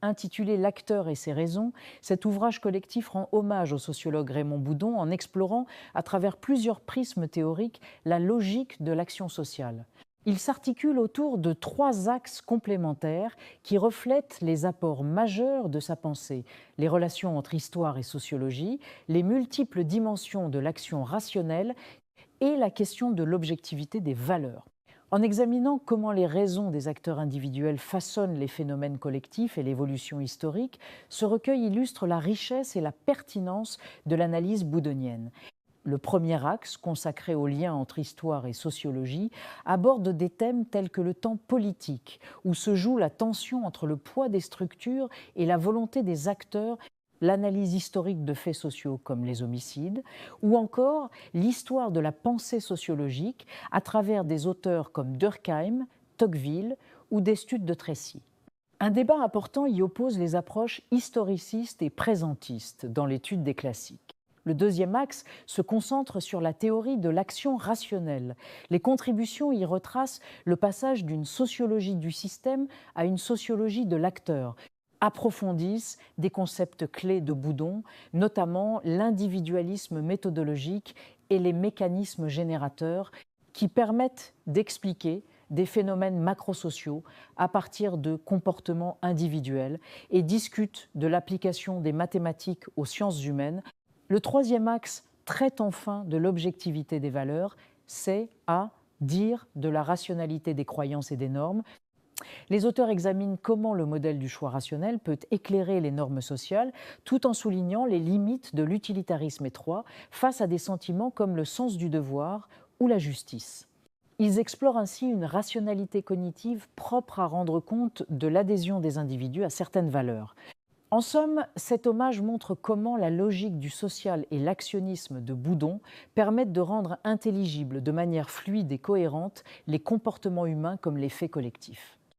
Intitulé L'acteur et ses raisons, cet ouvrage collectif rend hommage au sociologue Raymond Boudon en explorant, à travers plusieurs prismes théoriques, la logique de l'action sociale. Il s'articule autour de 3 axes complémentaires qui reflètent les apports majeurs de sa pensée: les relations entre histoire et sociologie, les multiples dimensions de l'action rationnelle et la question de l'objectivité des valeurs. En examinant comment les raisons des acteurs individuels façonnent les phénomènes collectifs et l'évolution historique, ce recueil illustre la richesse et la pertinence de l'analyse boudonienne. Le premier axe, consacré au lien entre histoire et sociologie, aborde des thèmes tels que le temps politique, où se joue la tension entre le poids des structures et la volonté des acteurs, l'analyse historique de faits sociaux comme les homicides, ou encore l'histoire de la pensée sociologique à travers des auteurs comme Durkheim, Tocqueville ou Destutt de Tracy. Un débat important y oppose les approches historicistes et présentistes dans l'étude des classiques. Le deuxième axe se concentre sur la théorie de l'action rationnelle. Les contributions y retracent le passage d'une sociologie du système à une sociologie de l'acteur, approfondissent des concepts clés de Boudon, notamment l'individualisme méthodologique et les mécanismes générateurs qui permettent d'expliquer des phénomènes macrosociaux à partir de comportements individuels et discutent de l'application des mathématiques aux sciences humaines. Le troisième axe traite enfin de l'objectivité des valeurs, c'est à dire de la rationalité des croyances et des normes. Les auteurs examinent comment le modèle du choix rationnel peut éclairer les normes sociales, tout en soulignant les limites de l'utilitarisme étroit face à des sentiments comme le sens du devoir ou la justice. Ils explorent ainsi une rationalité cognitive propre à rendre compte de l'adhésion des individus à certaines valeurs. En somme, cet hommage montre comment la logique du social et l'actionnisme de Boudon permettent de rendre intelligibles de manière fluide et cohérente les comportements humains comme les faits collectifs.